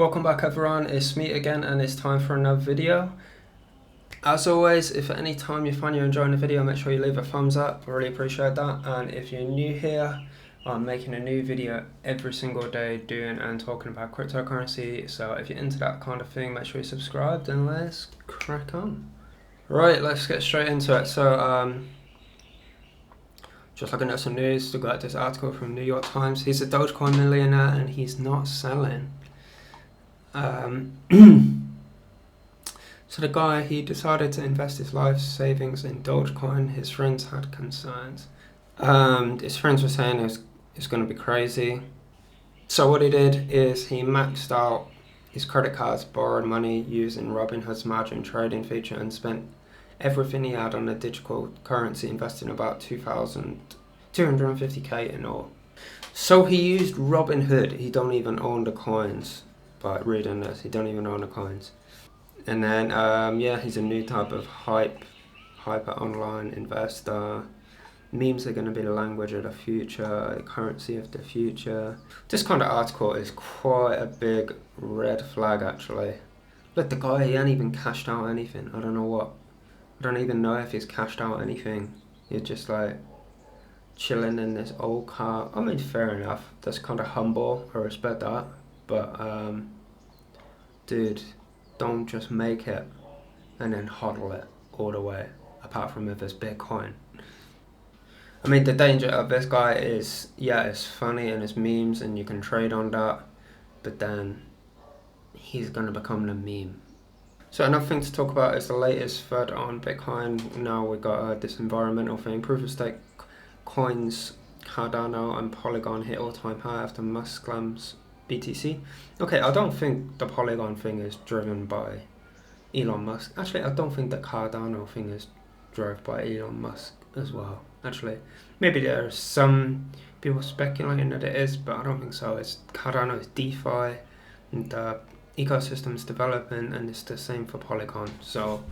Welcome back everyone, it's me again and it's time for another video. As always, if at any time you find you're enjoying the video, make sure you leave a thumbs up, I really appreciate that. And if you're new here, I'm making a new video every single day doing and talking about cryptocurrency, so if you're into that kind of thing, make sure you subscribe and let's crack on. Right, let's get straight into it. So just looking at some news, we got this article from New York Times. He's a Dogecoin millionaire and he's not selling. So the guy, he decided to invest his life savings in Dogecoin. His friends had concerns. His friends were saying it's going to be crazy. So what he did is he maxed out his credit cards, borrowed money using Robinhood's margin trading feature, and spent everything he had on a digital currency, investing about $250K in all. So he used Robinhood. He don't even own the coins. By reading this, he don't even own the coins. And then yeah, he's a new type of hyper online investor. Memes are going to be the language of the future, the currency of the future. This kind of article is quite a big red flag actually. Look, the guy, he ain't even cashed out anything. I don't know what. I don't even know if he's cashed out anything. He's just like chilling in this old car. I mean, fair enough. That's kind of humble. I respect that. But dude, don't just make it and then hodl it all the way, apart from if it's Bitcoin. I mean, the danger of this guy is, yeah, it's funny and it's memes and you can trade on that, but then he's going to become the meme. So another thing to talk about is the latest FUD on Bitcoin. Now we got this environmental thing. Proof of stake coins Cardano and Polygon hit all-time high after Musk claims BTC. Okay, I don't think the Polygon thing is driven by Elon Musk. Actually, I don't think the Cardano thing is driven by Elon Musk as well. Actually, maybe there are some people speculating that it is, but I don't think so. Cardano is DeFi, and the ecosystem's developing, and it's the same for Polygon, so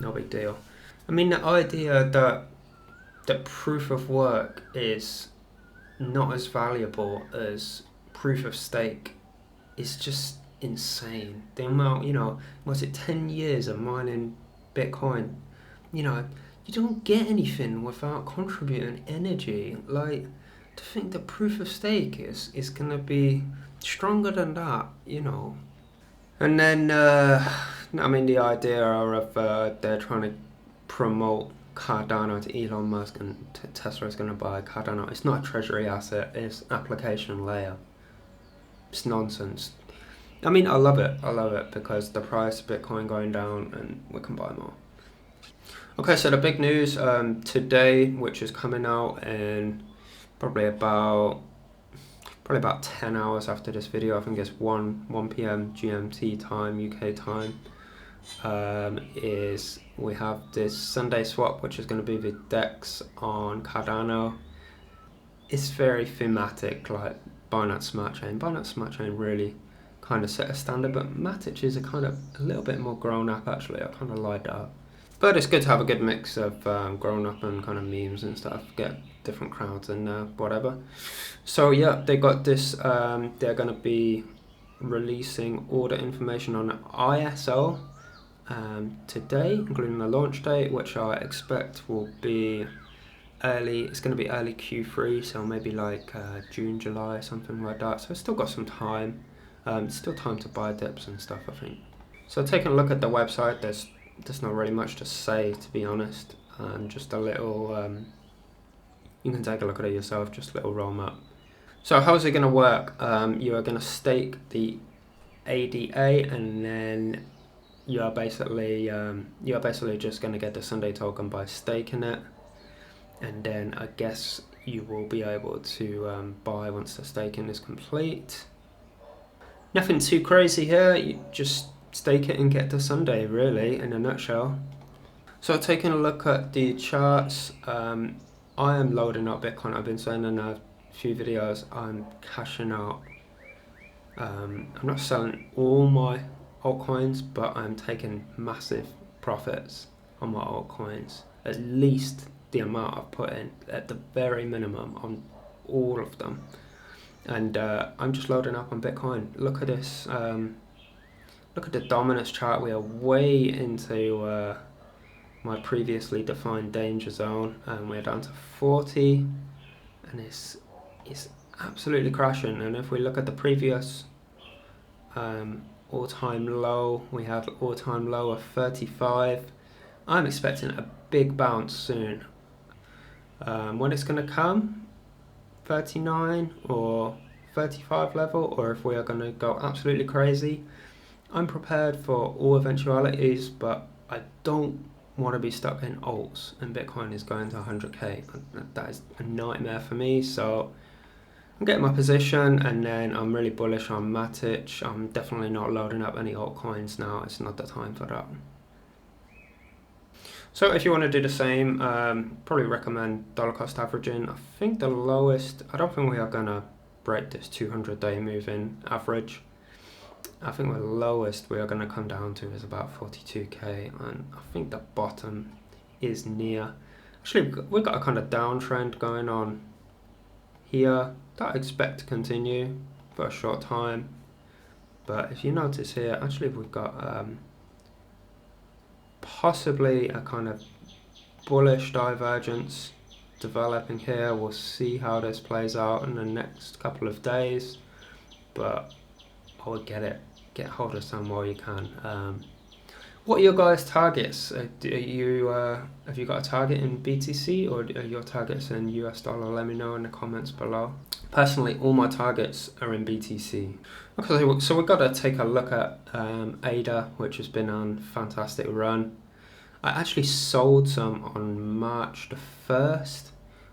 no big deal. I mean, the idea that the proof of work is not as valuable as proof of stake is just insane. The amount, was it 10 years of mining Bitcoin? You don't get anything without contributing energy. Like, to think the proof of stake is going to be stronger than that, And then, I mean, the idea of they're trying to promote Cardano to Elon Musk and Tesla is going to buy Cardano. It's not a treasury asset, it's application layer. It's nonsense. I mean, I love it because the price of Bitcoin going down and we can buy more. Okay, so the big news today, which is coming out in probably about 10 hours after this video, I think it's 1 p.m. GMT time, UK time, is we have this Sunday swap, which is going to be the DEX on Cardano. It's very thematic, like Binance Smart Chain. Binance Smart Chain really kind of set a standard, but Matic is a little bit more grown up actually. I kind of like that. But it's good to have a good mix of grown up and kind of memes and stuff, get different crowds and whatever. So yeah, they got this, they're going to be releasing all the information on ISO today, including the launch date, which I expect will be it's going to be early Q3, so maybe like June, July, something like that. So it's still got some time. It's still time to buy dips and stuff, I think. So taking a look at the website, there's not really much to say, to be honest. Just a little, you can take a look at it yourself, just a little roadmap. So how's it going to work? You are going to stake the ADA, and then you are basically just going to get the Sunday token by staking it. And then I guess you will be able to buy once the staking is complete. Nothing too crazy here, you just stake it and get to Sunday, really, in a nutshell. So taking a look at the charts, I am loading up Bitcoin. I've been saying in a few videos I'm cashing out. I'm not selling all my altcoins, but I'm taking massive profits on my altcoins. At least the amount I've put in, at the very minimum, on all of them. And I'm just loading up on Bitcoin. Look at this look at the dominance chart. We are way into my previously defined danger zone, and we're down to 40, and it's absolutely crashing. And if we look at the previous all-time low, we have all-time low of 35. I'm expecting a big bounce soon. When it's going to come, 39 or 35 level, or if we are going to go absolutely crazy, I'm prepared for all eventualities, but I don't want to be stuck in alts, and Bitcoin is going to 100k. That is a nightmare for me. So I'm getting my position, and then I'm really bullish on Matic. I'm definitely not loading up any altcoins now. It's not the time for that. So if you want to do the same, probably recommend dollar cost averaging. I think the lowest, I don't think we are going to break this 200-day moving average. I think the lowest we are going to come down to is about 42k, and I think the bottom is near. Actually, we've got a kind of downtrend going on here that I expect to continue for a short time. But if you notice here, actually we've got possibly a kind of bullish divergence developing here. We'll see how this plays out in the next couple of days, but I would get hold of some while you can. What are your guys' targets? Have you got a target in BTC, or are your targets in US dollar? Let me know in the comments below. Personally, all my targets are in BTC. Okay, so we've got to take a look at ADA, which has been on a fantastic run. I actually sold some on March the 1st,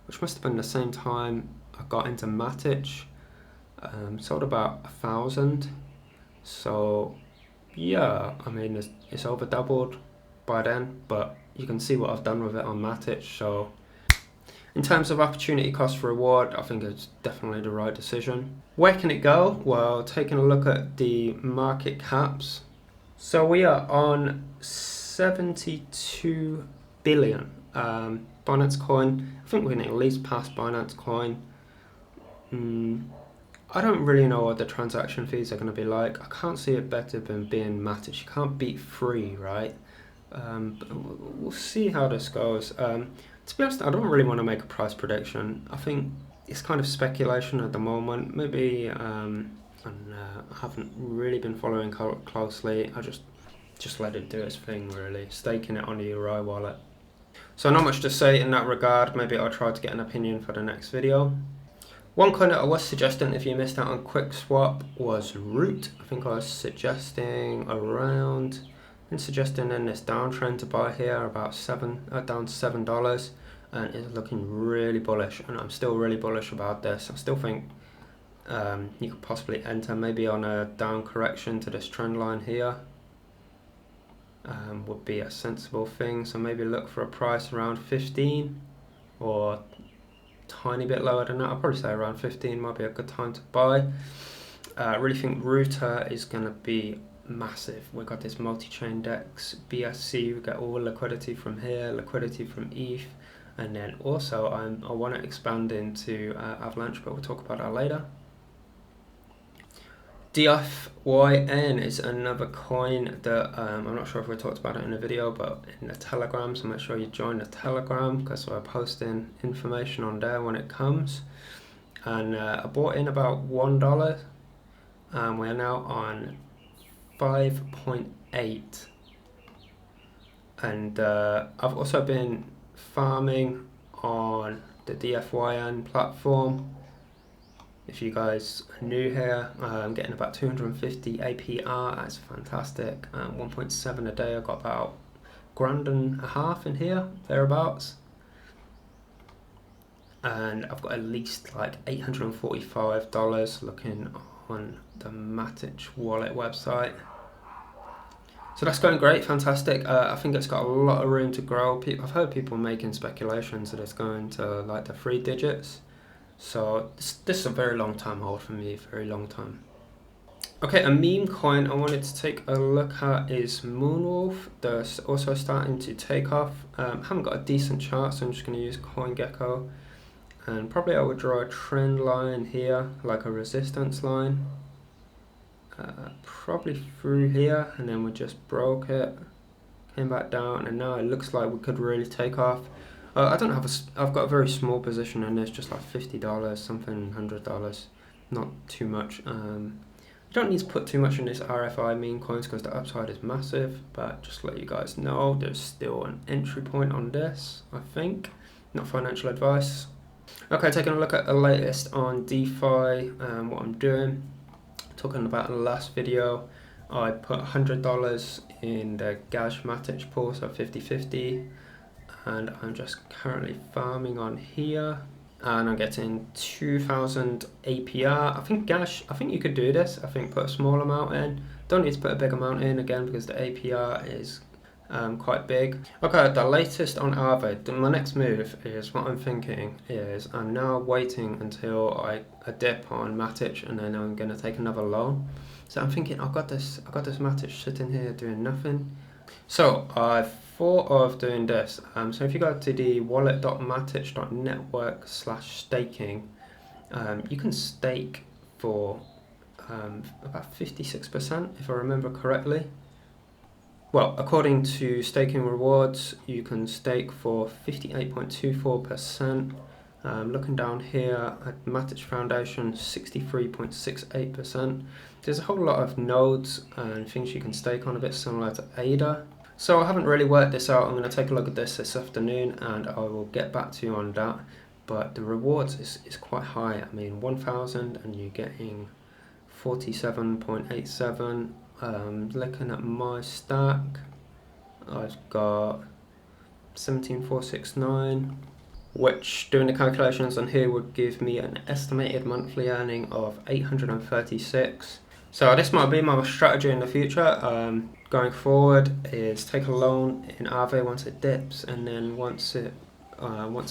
which must have been the same time I got into Matic. Sold about 1,000. So yeah, I mean it's over doubled by then, but you can see what I've done with it on Matic. So in terms of opportunity cost reward, I think it's definitely the right decision. Where can it go? Well, taking a look at the market caps. So we are on 72 billion. Binance Coin, I think we're going to at least pass Binance Coin. I don't really know what the transaction fees are going to be like. I can't see it better than being Matic. You can't beat free, right? But we'll see how this goes. To be honest, I don't really want to make a price prediction. I think it's kind of speculation at the moment. Maybe, and I haven't really been following closely. I just let it do its thing, really, staking it on the Uri wallet. So not much to say in that regard. Maybe I'll try to get an opinion for the next video. One coin that I was suggesting, if you missed out on QuickSwap, was Root. I think I was suggesting in this downtrend to buy here about down to $7, and it's looking really bullish, and I'm still really bullish about this. I still think you could possibly enter maybe on a down correction to this trend line here. Would be a sensible thing. So maybe look for a price around 15, or tiny bit lower than that. I'll probably say around 15 might be a good time to buy. I really think Rooter is going to be massive. We've got this multi-chain DEX, BSC, we get all the liquidity from here, liquidity from ETH, and then also I want to expand into Avalanche, but we'll talk about that later. DFYN is another coin that I'm not sure if we talked about it in the video, but in the Telegram, so make sure you join the Telegram because we're posting information on there when it comes. And I bought in about $1, and we're now on 5.8. And I've also been farming on the DFYN platform. If you guys are new here, I'm getting about 250 APR. That's fantastic. 1.7 a day. I got about $1.5 in here, thereabouts. And I've got at least like $845 looking on the Matic wallet website. So that's going great, fantastic. I think it's got a lot of room to grow. I've heard people making speculations that it's going to like the 3 digits. So this is a very long time hold for me, very long time. Okay, a meme coin I wanted to take a look at is Moonwolf. They're also starting to take off. Haven't got a decent chart, so I'm just going to use CoinGecko. And probably I would draw a trend line here, like a resistance line. probably through here, and then we just broke it, came back down, and now it looks like we could really take off. I don't have I've got a very small position in this, just like $50, something $100, not too much. You don't need to put too much in this RFI meme coins because the upside is massive, but just to let you guys know, there's still an entry point on this, I think. Not financial advice. Okay, taking a look at the latest on DeFi, what I'm doing. Talking about in the last video, I put $100 in the Gash Matic pool, so 50-50, and I'm just currently farming on here, and I'm getting 2,000 APR. I think Gash, I think you could do this. I think put a small amount in. Don't need to put a big amount in again because the APR is quite big. Okay, the latest on AAVE. My next move is, what I'm thinking is, I'm now waiting until I dip on Matic, and then I'm going to take another loan. So I'm thinking I've got this Matic sitting here doing nothing. So I've thought of doing this. So if you go to the wallet.matic.network/staking, you can stake for about 56%, if I remember correctly. Well, according to staking rewards, you can stake for 58.24%. Looking down here at Matic Foundation, 63.68%. There's a whole lot of nodes and things you can stake on, a bit similar to ADA. So I haven't really worked this out. I'm going to take a look at this afternoon, and I will get back to you on that. But the rewards is quite high. I mean, 1,000 and you're getting 47.87. Looking at my stack, I've got 17,469, which, doing the calculations on here, would give me an estimated monthly earning of 836. So this might be my strategy in the future. Going forward is take a loan in AAVE once it dips, and then once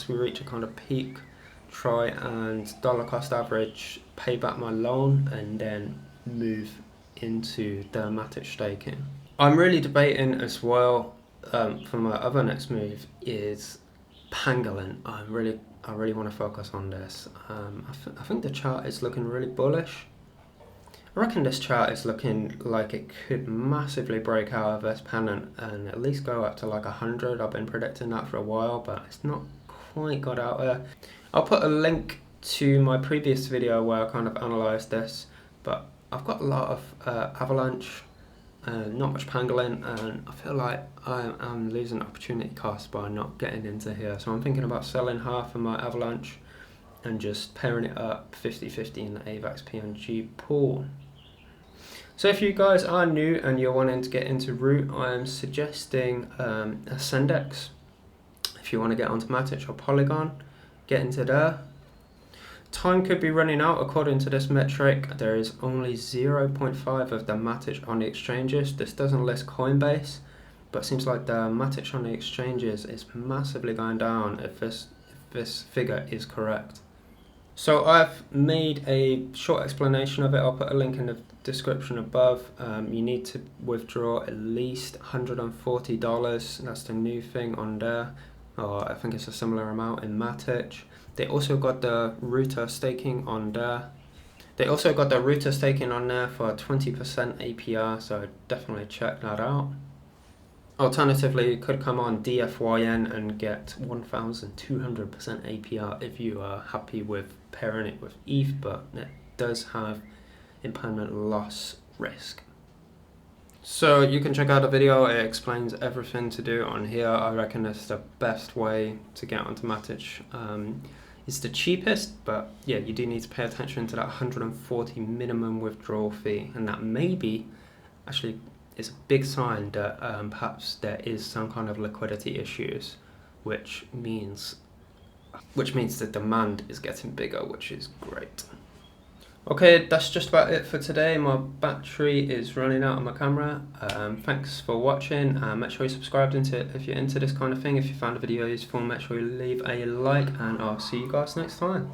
we reach a kind of peak, try and dollar cost average pay back my loan, and then move into the Matic staking. I'm really debating as well, for my other next move is pangolin. I really want to focus on this. I think the chart is looking really bullish. I reckon this chart is looking like it could massively break out of this pennant and at least go up to like 100. I've been predicting that for a while, but it's not quite got out there. I'll put a link to my previous video where I kind of analysed this, but I've got a lot of avalanche, not much pangolin, and I feel like I'm losing opportunity cost by not getting into here. So I'm thinking about selling half of my avalanche and just pairing it up 50-50 in the AVAX PNG pool. So if you guys are new and you're wanting to get into Root, I am suggesting AcendEX. If you want to get onto Matic or Polygon, get into there. Time could be running out according to this metric. There is only 0.5 of the Matic on the exchanges. This doesn't list Coinbase, but it seems like the Matic on the exchanges is massively going down if this figure is correct. So I've made a short explanation of it. I'll put a link in the description above. You need to withdraw at least $140. That's the new thing on there. I think it's a similar amount in Matic. They also got the router staking on there. For 20% APR, so definitely check that out. Alternatively, you could come on DFYN and get 1,200% APR if you are happy with pairing it with ETH, but it does have impermanent loss risk. So you can check out the video, it explains everything to do on here. I reckon it's the best way to get onto Matic. It's the cheapest, but yeah, you do need to pay attention to that 140 minimum withdrawal fee, and that maybe actually is a big sign that perhaps there is some kind of liquidity issues, which means the demand is getting bigger, which is great. Okay, that's just about it for today. My battery is running out on my camera. Thanks for watching. Make sure you subscribe if you're into this kind of thing. If you found the video useful, make sure you leave a like, and I'll see you guys next time.